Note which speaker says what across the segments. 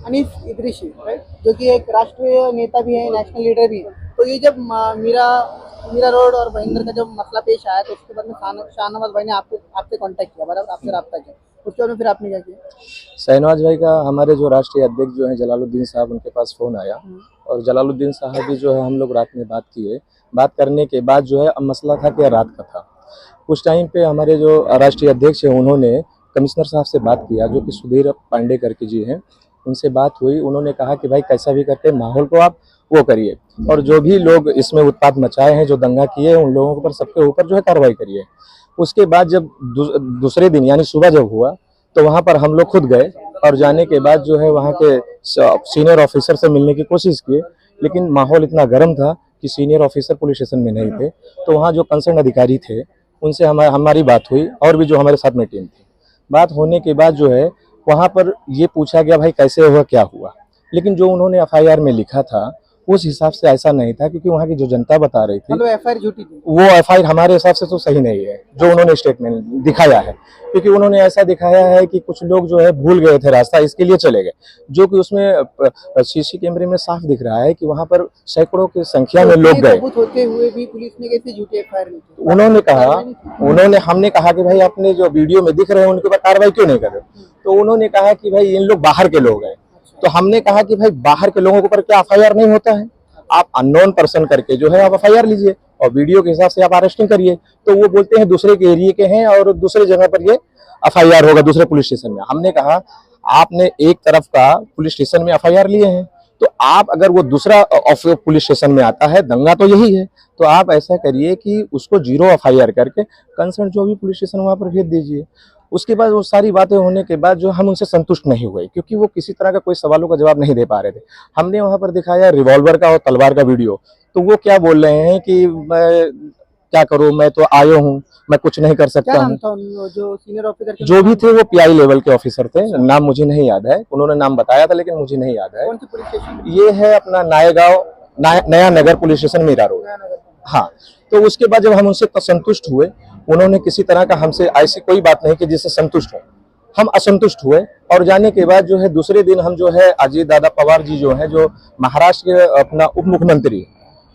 Speaker 1: Anees इदरीशी, right, जो कि एक राष्ट्रीय नेता भी है, नेशनल लीडर भी है। तो ये जब मीरा मीरा रोड और भयंदर का जब मसला पेश आया तो उसके बाद में शाहनवाज भाई ने आपसे कांटेक्ट किया, बराबर, आपसे रब्ता किया। उसके बाद में फिर आपने क्या किया?
Speaker 2: शहनवाज भाई का हमारे जो राष्ट्रीय अध्यक्ष जो है जलालुद्दीन साहब, उनके पास फ़ोन आया और जलालुद्दीन साहब भी जो है हम लोग रात में बात किए। बात करने के बाद जो है अब मसला था कि रात का था। उस टाइम पे हमारे जो राष्ट्रीय अध्यक्ष हैं उन्होंने कमिश्नर साहब से बात किया, जो कि सुधीर पांडे करके जी हैं, उनसे बात हुई। उन्होंने कहा कि भाई कैसा भी करके माहौल को आप वो करिए और जो भी लोग इसमें उत्पात मचाए हैं, जो दंगा किए, उन लोगों के ऊपर, सबके ऊपर जो है कार्रवाई करिए। उसके बाद जब दूसरे दिन यानी सुबह जब हुआ तो वहाँ पर हम लोग खुद गए और जाने के बाद जो है वहाँ के सीनियर ऑफिसर से मिलने की कोशिश किए, लेकिन माहौल इतना गर्म था कि सीनियर ऑफिसर पुलिस स्टेशन में नहीं थे। तो वहाँ जो कंसर्न अधिकारी थे उनसे हमारी बात हुई और भी जो हमारे साथ में टीम थी। बात होने के बाद जो है वहाँ पर ये पूछा गया भाई कैसे हुआ, क्या हुआ, लेकिन जो उन्होंने एफआईआर में लिखा था उस हिसाब से ऐसा नहीं था, क्योंकि वहाँ की जो जनता बता रही थी
Speaker 1: मतलब एफआईआर झूठी थी?
Speaker 2: वो एफआईआर हमारे हिसाब से तो सही नहीं है जो उन्होंने स्टेटमेंट दिखाया है। क्योंकि उन्होंने ऐसा दिखाया है कि कुछ लोग जो है भूल गए थे रास्ता, इसके लिए चले गए, जो कि उसमें सीसी कैमरे में साफ दिख रहा है कि वहां पर सैकड़ों की संख्या में लोग गए।
Speaker 1: सबूत होते हुए भी पुलिस ने कैसे झूठी एफआईआर ली थी?
Speaker 2: हमने कहा कि भाई अपने जो वीडियो में दिख रहे हैं उनके ऊपर कार्रवाई क्यों नहीं कर रहे? तो उन्होंने कहा कि भाई इन लोग बाहर के लोग हैं। तो हमने कहा कि भाई बाहर के लोगों के ऊपर क्या एफआईआर नहीं होता है? आप अननोन पर्सन करके जो है आप एफआईआर लीजिए और वीडियो के हिसाब से आप अरेस्टिंग करिए। तो वो बोलते हैं दूसरे के एरिया के हैं और दूसरे जगह पर ये एफआईआर होगा, दूसरे पुलिस स्टेशन में। हमने कहा आपने एक तरफ का पुलिस स्टेशन में एफआईआर लिए हैं, तो आप अगर वो दूसरा पुलिस स्टेशन में आता है, दंगा तो यही है, तो आप ऐसा करिए कि उसको 0 एफआईआर करके कंसर्न जो भी पुलिस स्टेशन वहां पर भेज दीजिए। उसके बाद वो सारी बातें होने के बाद जो हम उनसे संतुष्ट नहीं हुए, क्योंकि वो किसी तरह का कोई सवालों का जवाब नहीं दे पा रहे थे। हमने वहां पर दिखाया रिवॉल्वर का और तलवार का वीडियो, तो वो क्या बोल रहे हैं कि मैं क्या करूं, मैं तो आयो हूं, मैं कुछ नहीं कर सकता हूं।
Speaker 1: जो सीनियर ऑफिसर
Speaker 2: जो भी थे वो पीआई लेवल के ऑफिसर थे, नाम मुझे नहीं याद है, उन्होंने नाम बताया था लेकिन मुझे नहीं याद है।
Speaker 1: कौन सी पुलिस स्टेशन?
Speaker 2: ये है अपना नायगांव नया नगर पुलिस स्टेशन, मीरा रोड। हाँ, तो उसके बाद जब हम उनसे संतुष्ट हुए, उन्होंने किसी तरह का हमसे ऐसी कोई बात नहीं कि जिससे संतुष्ट हो, हम असंतुष्ट हुए। और जाने के बाद जो है दूसरे दिन हम जो है अजीत दादा पवार जी जो है, जो महाराष्ट्र के अपना उप मुख्यमंत्री,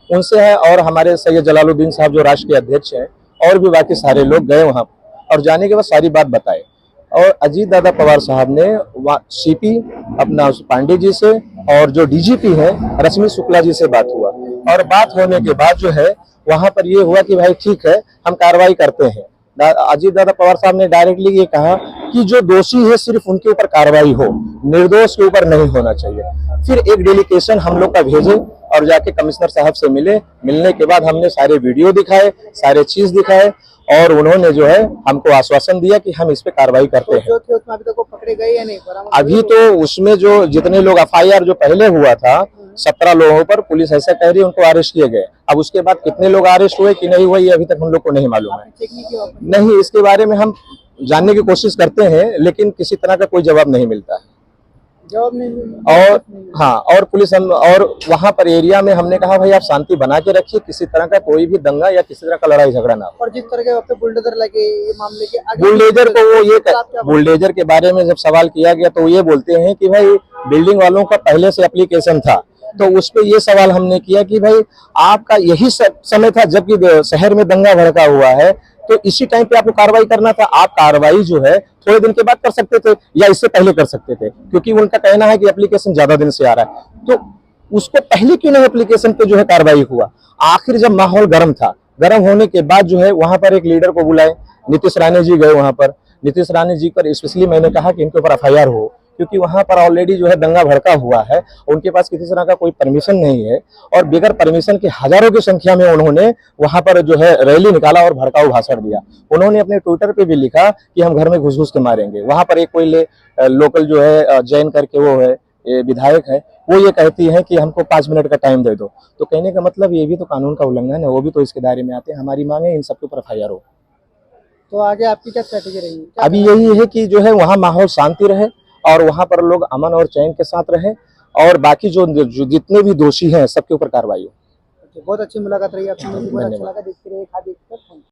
Speaker 2: उनसे है, और हमारे सैयद जलालुद्दीन साहब जो राष्ट्रीय अध्यक्ष हैं, और भी बाकी सारे लोग गए वहां और जाने के बाद सारी बात बताए। और अजीत दादा पवार साहब ने सीपी अपना पांडे जी से और जो डीजीपी है रश्मि शुक्ला जी से बात हुआ, और बात होने के बाद जो है वहां पर ये हुआ कि भाई ठीक है हम कार्रवाई करते हैं। अजीत दादा पवार साहब ने डायरेक्टली ये कहा कि जो दोषी है सिर्फ उनके ऊपर कार्रवाई हो, निर्दोष के ऊपर नहीं होना चाहिए। फिर एक डेलीगेशन हम लोग का भेजे और जाके कमिश्नर साहब से मिले। मिलने के बाद हमने सारे वीडियो दिखाए, सारे चीज दिखाए, और उन्होंने जो है हमको आश्वासन दिया कि हम इस पे कार्रवाई करते हैं।
Speaker 1: जो थे उसमें अभी तक वो पकड़े गए या नहीं?
Speaker 2: अभी तो उसमें जो जितने लोग एफआईआर जो पहले हुआ था 17 लोगों पर, पुलिस ऐसा कह रही है उनको अरेस्ट किए गए। अब उसके बाद कितने लोग अरेस्ट हुए कि नहीं हुए ये अभी तक हम लोग को नहीं मालूम है। नहीं, इसके बारे में हम जानने की कोशिश करते हैं लेकिन किसी तरह का कोई जवाब नहीं मिलता है।
Speaker 1: जवाब नहीं।
Speaker 2: और हाँ, और पुलिस हम और वहां पर एरिया में हमने कहा भाई आप शांति बना के रखिए, किसी तरह का कोई भी दंगा या किसी तरह का लड़ाई झगड़ा ना हो।
Speaker 1: और जिस तरह के बुलडोजर लगे ये मामले के
Speaker 2: बुलडोजर को वो ये बुलडोजर के बारे में जब सवाल किया गया तो वो ये बोलते हैं कि भाई बिल्डिंग वालों का पहले से एप्लीकेशन था। तो उस पे ये सवाल हमने किया कि भाई आपका यही समय था जबकि शहर में दंगा भड़का हुआ है, तो इसी टाइम पे आपको कार्रवाई करना था। आप कार्रवाई जो है थोड़े दिन के बाद कर सकते थे या इससे पहले कर सकते थे, क्योंकि उनका कहना है कि एप्लीकेशन ज्यादा दिन से आ रहा है। तो उसको पहले क्यों नहीं एप्लीकेशन पे जो है कार्रवाई हुआ? आखिर जब माहौल गर्म था, गर्म होने के बाद जो है वहां पर एक लीडर को बुलाए, नीतीश राणे जी गए वहां पर। नीतीश राणे जी पर स्पेशली मैंने कहा कि इनके ऊपर एफआईआर हो, क्योंकि वहां पर ऑलरेडी जो है दंगा भड़का हुआ है, उनके पास किसी तरह का कोई परमिशन नहीं है, और बगैर परमिशन के हजारों की संख्या में उन्होंने वहां पर जो है रैली निकाला और भड़काऊ भाषण दिया। उन्होंने अपने ट्विटर पे भी लिखा कि हम घर में घुस घुस के मारेंगे। वहां पर एक कोई लोकल जो है जैन करके वो है विधायक है, वो ये कहती है कि हमको 5 मिनट का टाइम दे दो। तो कहने का मतलब ये भी तो कानून का उल्लंघन है, वो भी तो इसके दायरे में आते हैं। हमारी मांग है इन सबके ऊपर एफआईआर हो।
Speaker 1: तो आगे आपकी क्या स्ट्रेटेजी रहेगी?
Speaker 2: अभी यही है कि जो है वहाँ माहौल शांति रहे और वहाँ पर लोग अमन और चैन के साथ रहे, और बाकी जो जितने भी दोषी हैं सबके ऊपर कार्रवाई हो।
Speaker 1: बहुत अच्छी मुलाकात रही आपसे, मुझे बहुत अच्छा लगा। देखते रहिए खादी एक्सप्रेस।